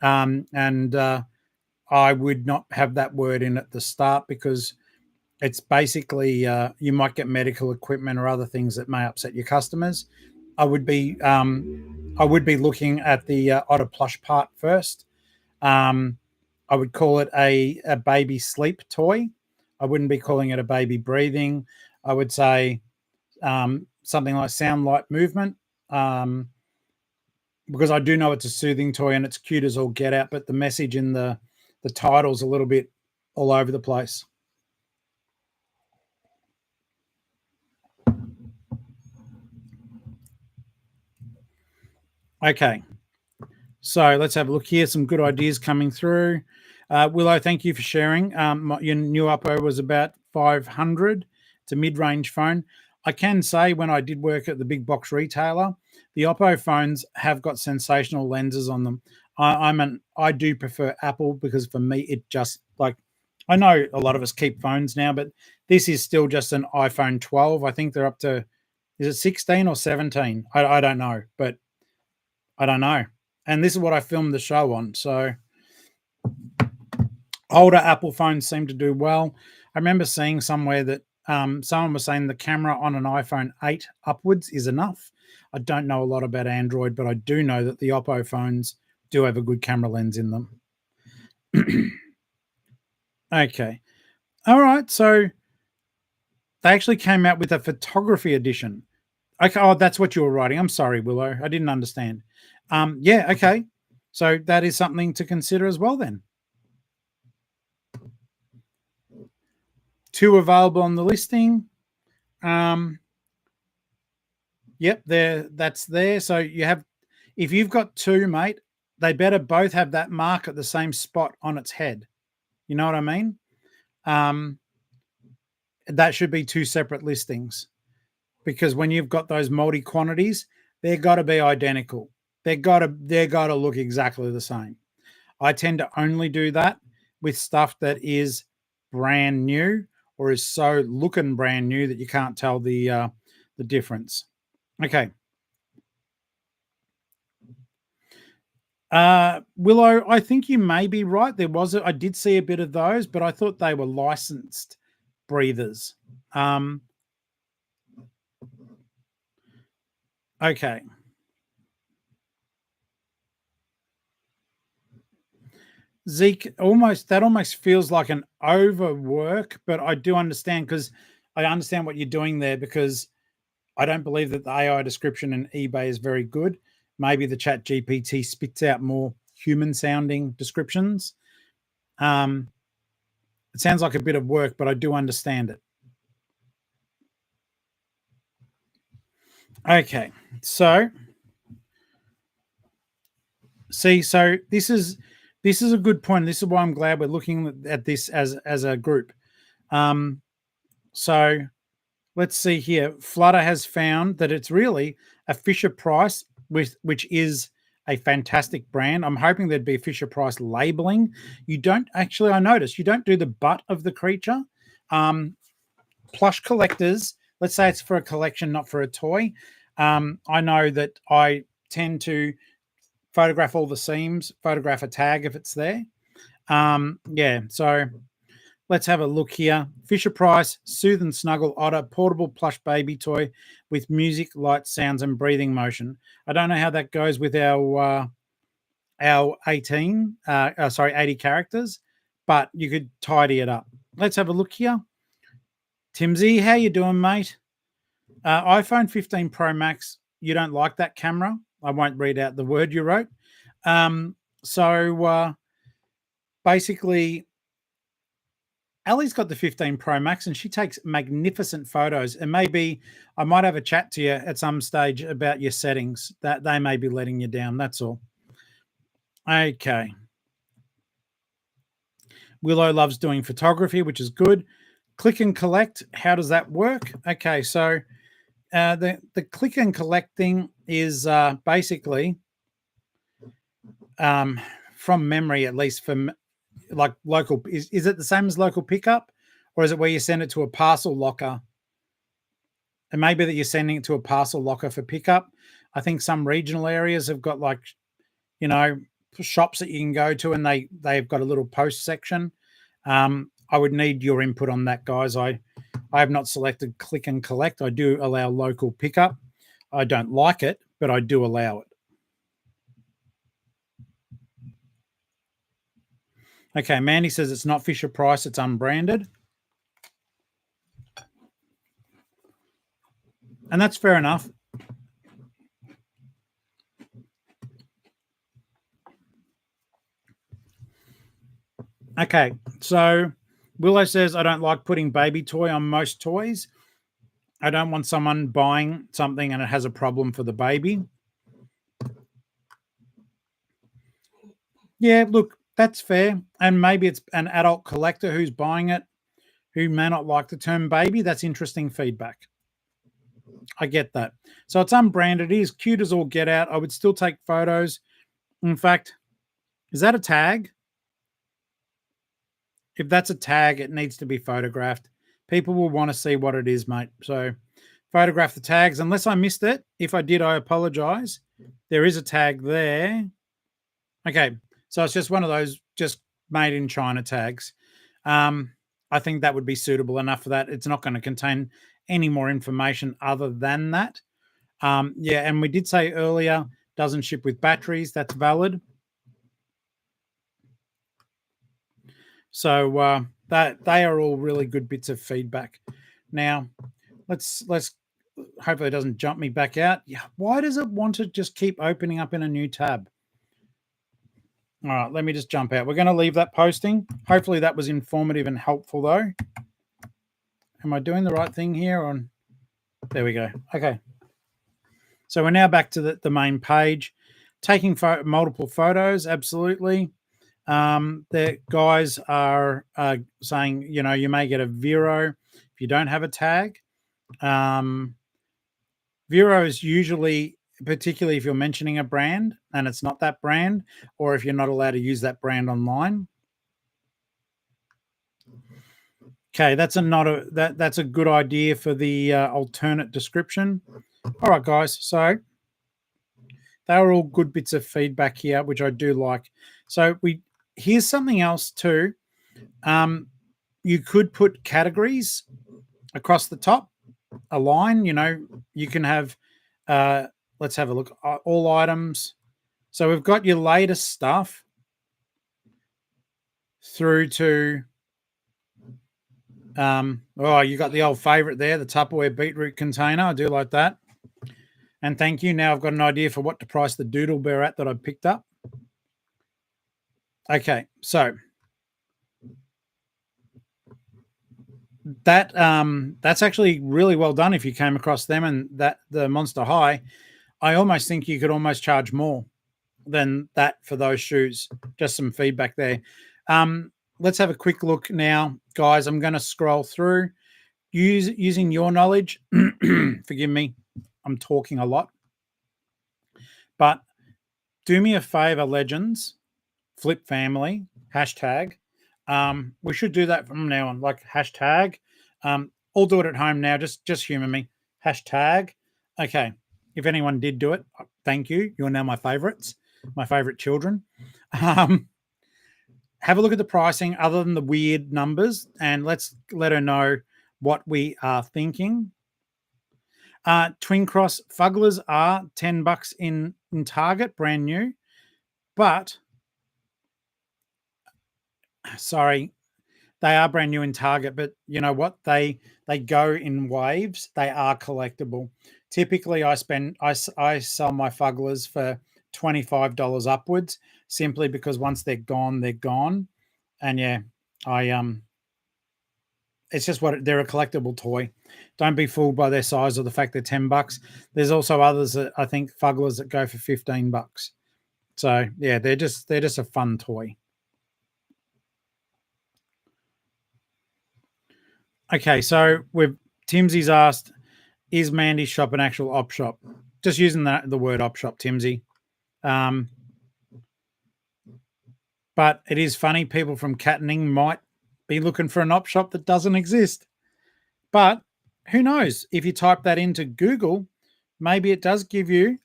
And I would not have that word in at the start because it's basically you might get medical equipment or other things that may upset your customers. I would be looking at the Otter Plush part first. I would call it a baby sleep toy. I wouldn't be calling it a baby breathing. I would say something like sound, light, movement, because I do know it's a soothing toy and it's cute as all get out, but the message in the title's a little bit all over the place. Okay. So let's have a look here. Some good ideas coming through. Willow, thank you for sharing. Your new Oppo was about 500. It's a mid-range phone. I can say when I did work at the big box retailer, the Oppo phones have got sensational lenses on them. I do prefer Apple because for me it just like, I know a lot of us keep phones now, but this is still just an iPhone 12. I think they're up to, is it 16 or 17? I don't know, but I don't know. And this is what I filmed the show on. So older Apple phones seem to do well. I remember seeing somewhere that someone was saying the camera on an iPhone 8 upwards is enough. I don't know a lot about Android, but I do know that the Oppo phones do have a good camera lens in them. Okay. All right. So they actually came out with a photography edition. Okay. Oh, that's what you were writing. I'm sorry, Willow. I didn't understand. Yeah. Okay. So that is something to consider as well then. 2 available on the listing. Yep, that's there. So you have, if you've got 2, mate, they better both have that mark at the same spot on its head. You know what I mean? That should be 2 separate listings because when you've got those multi quantities, they've got to be identical. They've got to look exactly the same. I tend to only do that with stuff that is brand new or is so looking brand new that you can't tell the difference. Okay. Willow, I think you may be right. I did see a bit of those, but I thought they were licensed breathers. Okay. Zeke, that almost feels like an overwork, but I do understand because I understand what you're doing there because I don't believe that the AI description in eBay is very good. Maybe the Chat GPT spits out more human sounding descriptions. It sounds like a bit of work, but I do understand it. Okay, so this is a good point. This is why I'm glad we're looking at this as a group. So let's see here. Flutter has found that it's really a Fisher Price, which is a fantastic brand. I'm hoping there'd be Fisher Price labeling. You don't actually, I noticed you don't do the butt of the creature. Plush collectors, let's say it's for a collection, not for a toy. I know that I tend to photograph all the seams, photograph a tag if it's there. Yeah, so let's have a look here. Fisher Price, Soothe and Snuggle Otter, portable plush baby toy with music, light, sounds, and breathing motion. I don't know how that goes with our 80 characters, but you could tidy it up. Let's have a look here. Timsy, how you doing, mate? iPhone 15 Pro Max. You don't like that camera? I won't read out the word you wrote. So basically, Ali's got the 15 Pro Max and she takes magnificent photos. And maybe I might have a chat to you at some stage about your settings. That they may be letting you down. That's all. Okay. Willow loves doing photography, which is good. Click and collect. How does that work? Okay, so the click and collect thing is basically from memory, at least from like local. Is it the same as local pickup, or is it where you send it to a parcel locker? And maybe that you're sending it to a parcel locker for pickup. I think some regional areas have got like, you know, shops that you can go to, and they've got a little post section. I would need your input on that, guys. I have not selected click and collect. I do allow local pickup. I don't like it, but I do allow it. Okay, Mandy says it's not Fisher Price, it's unbranded. And that's fair enough. Okay, so Willow says, I don't like putting baby toy on most toys. I don't want someone buying something and it has a problem for the baby. Yeah, look, that's fair. And maybe it's an adult collector who's buying it who may not like the term baby. That's interesting feedback. I get that. So it's unbranded. It is cute as all get out. I would still take photos. In fact, is that a tag? If that's a tag, it needs to be photographed. People will want to see what it is, mate. So photograph the tags. Unless I missed it. If I did, I apologize. There is a tag there. Okay. So it's just one of those just made in China tags. I think that would be suitable enough for that. It's not going to contain any more information other than that. Yeah, and we did say earlier, doesn't ship with batteries. That's valid. So that they are all really good bits of feedback. Now, let's hopefully it doesn't jump me back out. Yeah, why does it want to just keep opening up in a new tab? All right, let me just jump out. We're going to leave that posting. Hopefully that was informative and helpful, though. Am I doing the right thing here? On there we go. Okay. So we're now back to the main page. Taking multiple photos, absolutely. The guys are saying, you know, you may get a Vero if you don't have a tag. Vero is usually, particularly if you're mentioning a brand and it's not that brand, or if you're not allowed to use that brand online. Okay, that's a good idea for the alternate description. All right, guys. So they were all good bits of feedback here, which I do like. So here's something else too. You could put categories across the top, a line. You know, you can have. Let's have a look. All items. So we've got your latest stuff through to. You got the old favorite there, the Tupperware beetroot container. I do like that. And thank you. Now I've got an idea for what to price the Doodle Bear at that I picked up. Okay, so that's actually really well done if you came across them and that the Monster High. I almost think you could almost charge more than that for those shoes. Just some feedback there. Let's have a quick look now, guys. I'm going to scroll through using your knowledge. Forgive me, I'm talking a lot, but Do me a favor, legends, flip family, hashtag. We should do that from now on, like hashtag. I'll do it at home now. Just humor me. Hashtag. Okay. If anyone did do it, thank you. You're now my favorites, my favorite children. Um, have a look at the pricing other than the weird numbers, and let's let her know what we are thinking. Twin Cross Fugglers are $10 in Target, brand new, but sorry, they are brand new in Target, but you know what? They go in waves. They are collectible. Typically, I sell my Fugglers for $25 upwards, simply because once they're gone, they're gone. And yeah, I it's just what they're a collectible toy. Don't be fooled by their size or the fact they're $10. There's also others that I think Fugglers that go for $15. So yeah, they're just a fun toy. Okay, so we've Timsy's asked, is Mandy's shop an actual op shop? Just using the word op shop, Timsy. But it is funny, people from Cattening might be looking for an op shop that doesn't exist. But who knows? If you type that into Google, maybe it does give you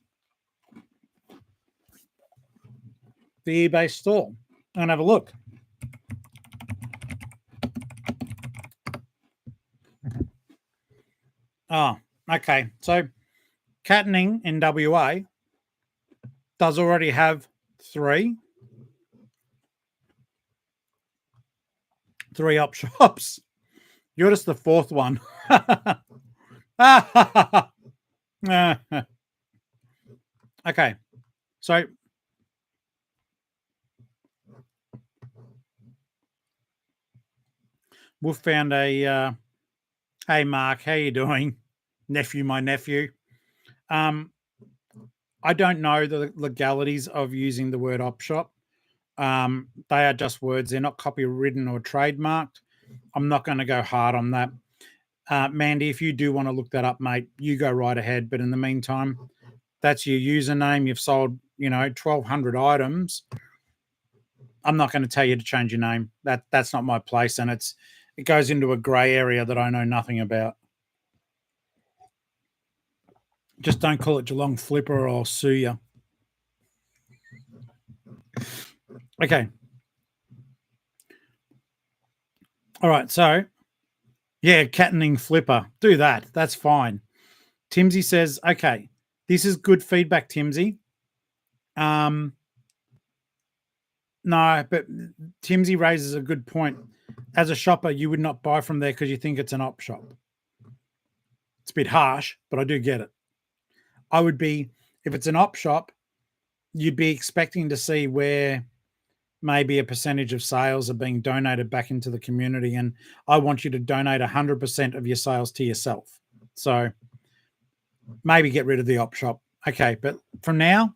the eBay store. And have a look. Oh, okay. So Cattening in WA does already have three op shops. You're just the fourth one. Okay. So Wolf found a hey Mark, how you doing? My nephew. I don't know the legalities of using the word op shop. They are just words. They're not copywritten or trademarked. I'm not going to go hard on that. Mandy, if you do want to look that up, mate, you go right ahead. But in the meantime, that's your username. You've sold, 1,200 items. I'm not going to tell you to change your name. That's not my place, and it goes into a grey area that I know nothing about. Just don't call it Geelong-Flipper or I'll sue you. Okay. All right. So, yeah, Cattening Flipper. Do that. That's fine. Timsy says, okay, this is good feedback, Timsy. No, but Timsy raises a good point. As a shopper, you would not buy from there because you think it's an op shop. It's a bit harsh, but I do get it. I would be, if it's an op shop, you'd be expecting to see where maybe a percentage of sales are being donated back into the community. And I want you to donate 100% of your sales to yourself. So maybe get rid of the op shop. Okay, but from now,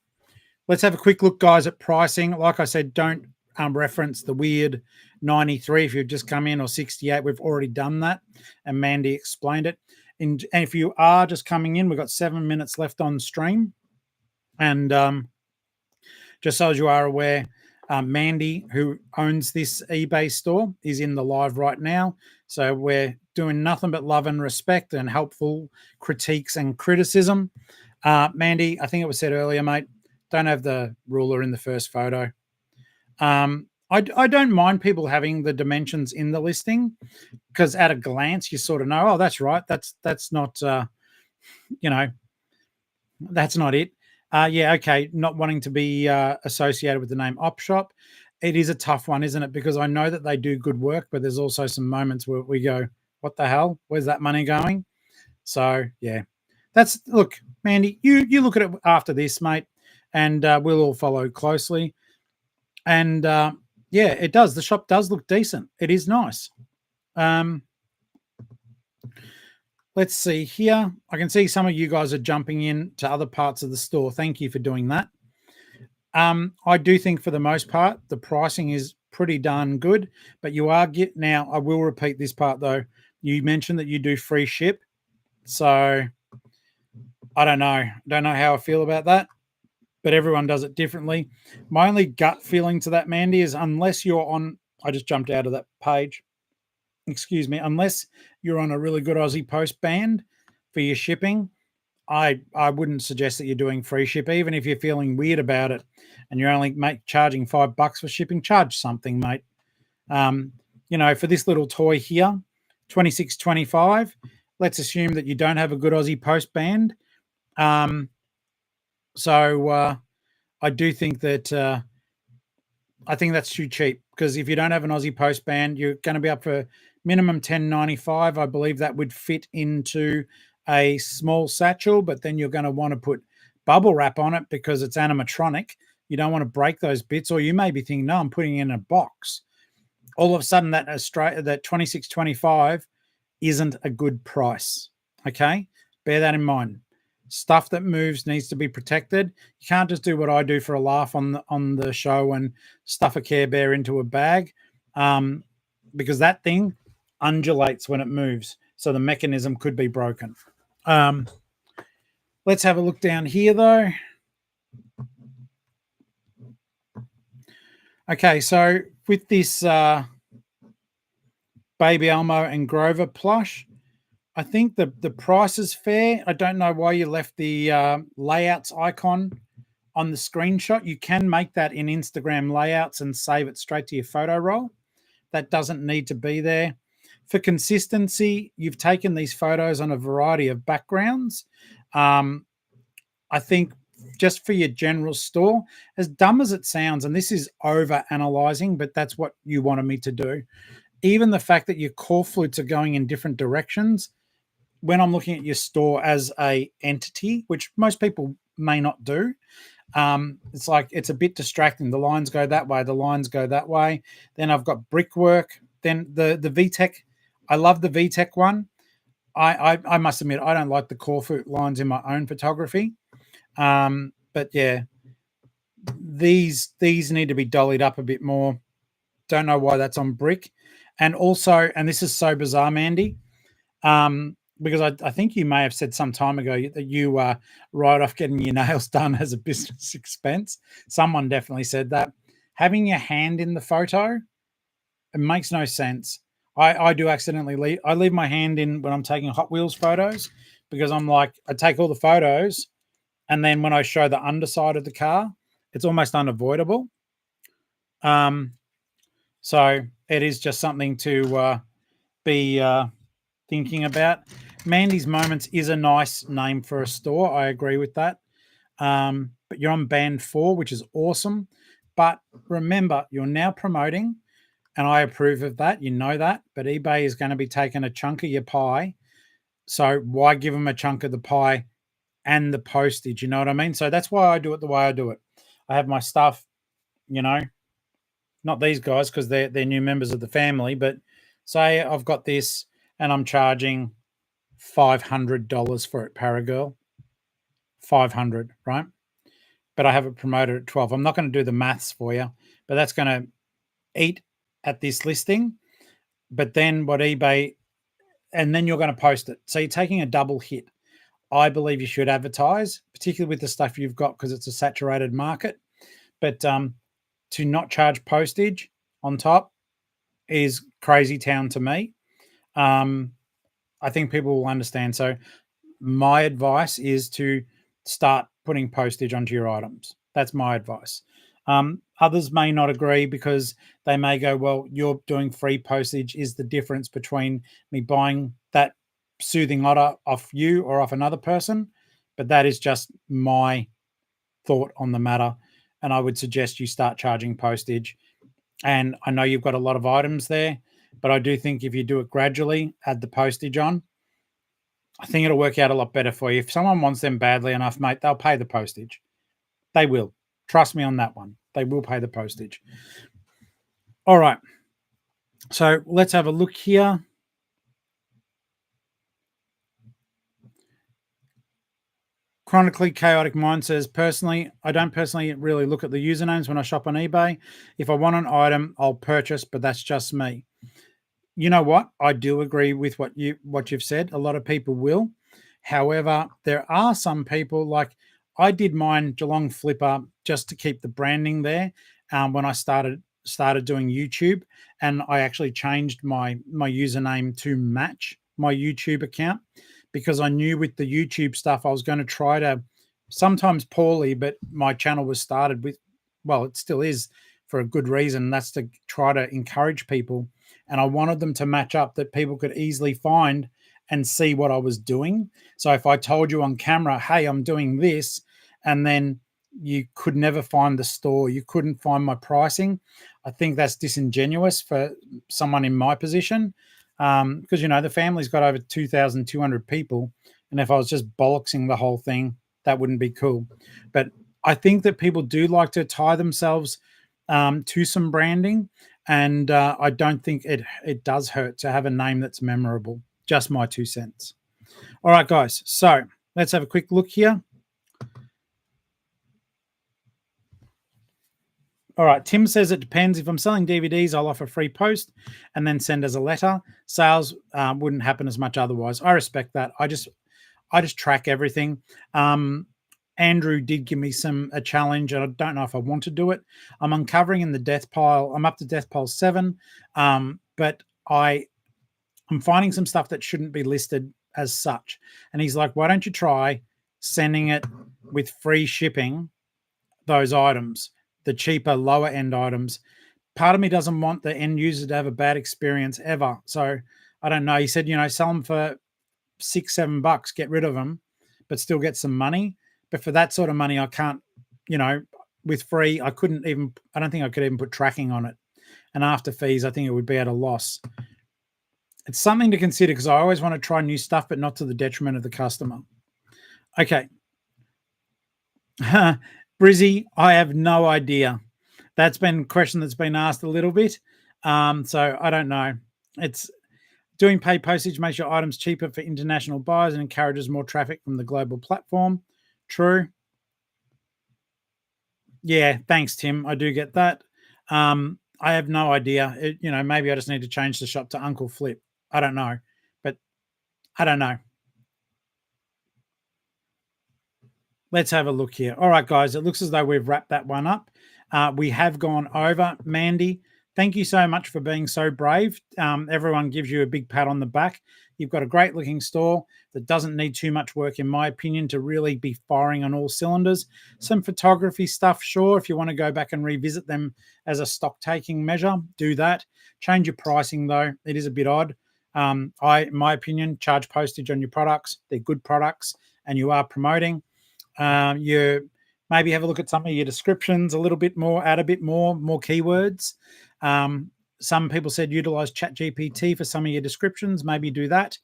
let's have a quick look, guys, at pricing. Like I said, don't reference the weird 93 if you've just come in, or 68. We've already done that, and Mandy explained it. And if you are just coming in, we've got 7 minutes left on stream. And just so as you are aware, Mandy, who owns this eBay store, is in the live right now. So we're doing nothing but love and respect and helpful critiques and criticism. Mandy, I think it was said earlier, mate, don't have the ruler in the first photo. I don't mind people having the dimensions in the listing, because at a glance you sort of know, oh, that's right. That's not, that's not it. Yeah, okay. Not wanting to be associated with the name Op Shop. It is a tough one, isn't it? Because I know that they do good work, but there's also some moments where we go, what the hell? Where's that money going? So yeah, look, Mandy, you look at it after this, mate, and we'll all follow closely. And yeah, it does. The shop does look decent. It is nice. Let's see here. I can see some of you guys are jumping in to other parts of the store. Thank you for doing that. I do think for the most part, the pricing is pretty darn good, but you are now, I will repeat this part though. You mentioned that you do free ship. So I don't know. Don't know how I feel about that. but everyone does it differently. My only gut feeling to that, Mandy, is unless you're on, I just jumped out of that page. Excuse me. Unless you're on a really good Aussie Post band for your shipping, I wouldn't suggest that you're doing free ship, even if you're feeling weird about it and you're only charging $5 for shipping. Charge something, mate. Um, for this little toy here, 26.25. Let's assume that you don't have a good Aussie Post band. So I do think that I think that's too cheap, because if you don't have an Aussie Post band, you're going to be up for minimum $10.95. I believe that would fit into a small satchel, but then you're going to want to put bubble wrap on it because it's animatronic. You don't want to break those bits, or you may be thinking, no, I'm putting it in a box. All of a sudden, that 26.25 isn't a good price. Okay, bear that in mind. Stuff that moves needs to be protected. You can't just do what I do for a laugh on the show and stuff a Care Bear into a bag, because that thing undulates when it moves, so the mechanism could be broken. Let's have a look down here, though. Okay, so with this Baby Elmo and Grover plush, I think the price is fair. I don't know why you left the layouts icon on the screenshot. You can make that in Instagram layouts and save it straight to your photo roll. That doesn't need to be there. For consistency, you've taken these photos on a variety of backgrounds. I think just for your general store, as dumb as it sounds, and this is over analyzing, but that's what you wanted me to do. Even the fact that your core flutes are going in different directions, when I'm looking at your store as a entity, which most people may not do, it's like it's a bit distracting. The lines go that way, the lines go that way. Then I've got brickwork. Then the VTech, I love the VTech one. I must admit, I don't like the core flute lines in my own photography. But yeah, these need to be dollied up a bit more. Don't know why that's on brick. And also, and this is so bizarre, Mandy, because I think you may have said some time ago that you write off getting your nails done as a business expense. Someone definitely said that. Having your hand in the photo, it makes no sense. I do accidentally leave my hand in when I'm taking Hot Wheels photos, because I'm like, I take all the photos, and then when I show the underside of the car, it's almost unavoidable. So it is just something to be thinking about. Mandy's Moments is a nice name for a store. I agree with that. But you're on band 4, which is awesome. But remember, you're now promoting, and I approve of that. You know that. But eBay is going to be taking a chunk of your pie. So why give them a chunk of the pie and the postage? You know what I mean? So that's why I do it the way I do it. I have my stuff, not these guys, because they're new members of the family, but say I've got this and I'm charging $500 for it, Paragirl. 500, right? But I have it promoted at 12. I'm not going to do the maths for you, but that's going to eat at this listing. But then what eBay, and then you're going to post it. So you're taking a double hit. I believe you should advertise, particularly with the stuff you've got, because it's a saturated market. But to not charge postage on top is crazy town to me. I think people will understand. So my advice is to start putting postage onto your items. That's my advice. Others may not agree, because they may go, well, you're doing free postage. Is the difference between me buying that soothing otter off you or off another person? But that is just my thought on the matter. And I would suggest you start charging postage. And I know you've got a lot of items there, but I do think if you do it gradually, add the postage on, I think it'll work out a lot better for you. If someone wants them badly enough, mate, they'll pay the postage. They will. Trust me on that one. They will pay the postage. All right. So let's have a look here. Chronically Chaotic Mind says, personally, I don't personally really look at the usernames when I shop on eBay. If I want an item, I'll purchase, but that's just me. You know what? I do agree with what you've said. A lot of people will. However, there are some people, like I did mine Geelong-Flipper just to keep the branding there when I started doing YouTube, and I actually changed my username to match my YouTube account because I knew with the YouTube stuff I was going to try to, sometimes poorly, but my channel was started with, well, it still is for a good reason. That's to try to encourage people, and I wanted them to match up that people could easily find and see what I was doing. So if I told you on camera, hey, I'm doing this, and then you could never find the store, you couldn't find my pricing, I think that's disingenuous for someone in my position. Because, the family's got over 2,200 people. And if I was just bollocksing the whole thing, that wouldn't be cool. But I think that people do like to tie themselves to some branding. And I don't think it does hurt to have a name that's memorable. Just my 2 cents. All right, guys. So let's have a quick look here. All right, Tim says it depends. If I'm selling DVDs, I'll offer free post and then send as a letter. Sales wouldn't happen as much otherwise. I respect that. I just track everything. Andrew did give me a challenge, and I don't know if I want to do it. I'm uncovering in the death pile. I'm up to death pile 7, but I'm finding some stuff that shouldn't be listed as such. And he's like, why don't you try sending it with free shipping, those items, the cheaper, lower end items. Part of me doesn't want the end user to have a bad experience ever. So I don't know. He said, sell them for $6-7, get rid of them, but still get some money. But for that sort of money, I can't, with free, I don't think I could even put tracking on it. And after fees, I think it would be at a loss. It's something to consider because I always want to try new stuff, but not to the detriment of the customer. Okay. Brizzy, I have no idea. That's been a question that's been asked a little bit. So I don't know. It's doing paid postage makes your items cheaper for international buyers and encourages more traffic from the global platform. True. Yeah, thanks, Tim. I do get that. I have no idea. Maybe I just need to change the shop to Uncle Flip. I don't know. But I don't know. Let's have a look here. All right, guys, it looks as though we've wrapped that one up. We have gone over. Mandy, thank you so much for being so brave. Everyone gives you a big pat on the back. You've got a great looking store that doesn't need too much work, in my opinion, to really be firing on all cylinders. Some photography stuff, sure. If you want to go back and revisit them as a stock taking measure, do that. Change your pricing, though. It is a bit odd. In my opinion, charge postage on your products. They're good products and you are promoting. You maybe have a look at some of your descriptions a little bit more, add a bit more keywords. Some people said utilize ChatGPT for some of your descriptions. Maybe do that.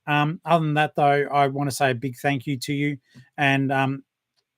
Other than that, though, I want to say a big thank you to you and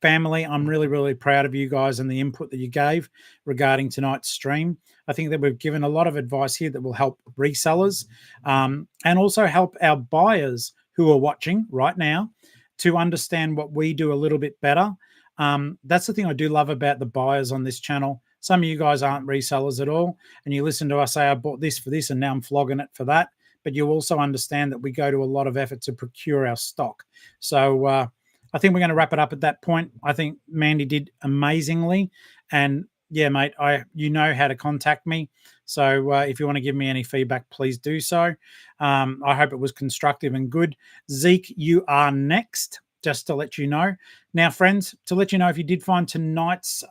family. I'm really, really proud of you guys and the input that you gave regarding tonight's stream. I think that we've given a lot of advice here that will help resellers and also help our buyers who are watching right now to understand what we do a little bit better. That's the thing I do love about the buyers on this channel. Some of you guys aren't resellers at all, and you listen to us say, I bought this for this, and now I'm flogging it for that. But you also understand that we go to a lot of effort to procure our stock. So I think we're going to wrap it up at that point. I think Mandy did amazingly. And yeah, mate, you know how to contact me. So if you want to give me any feedback, please do so. I hope it was constructive and good. Zeke, you are next, just to let you know. Now, friends, to let you know, if you did find tonight's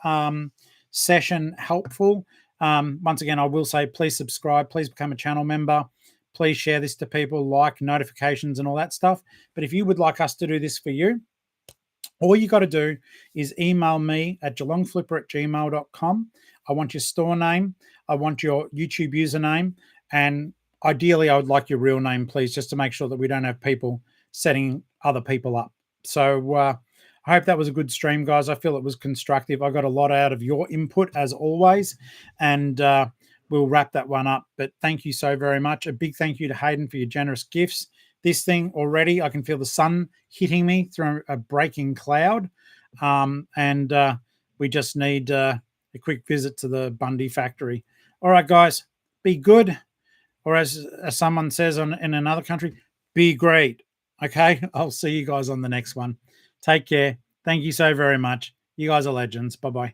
session helpful, once again, I will say, please subscribe, please become a channel member. Please share this to people, like notifications and all that stuff. But if you would like us to do this for you, all you got to do is email me at geelong-flipper@gmail.com. I want your store name. I want your YouTube username. And ideally, I would like your real name, please, just to make sure that we don't have people setting other people up. So I hope that was a good stream, guys. I feel it was constructive. I got a lot out of your input, as always. And we'll wrap that one up. But thank you so very much. A big thank you to Hayden for your generous gifts. This thing already, I can feel the sun hitting me through a breaking cloud. And we just need a quick visit to the Bundy factory. All right, guys, be good. Or as someone says in another country, be great. Okay, I'll see you guys on the next one. Take care. Thank you so very much. You guys are legends. Bye bye.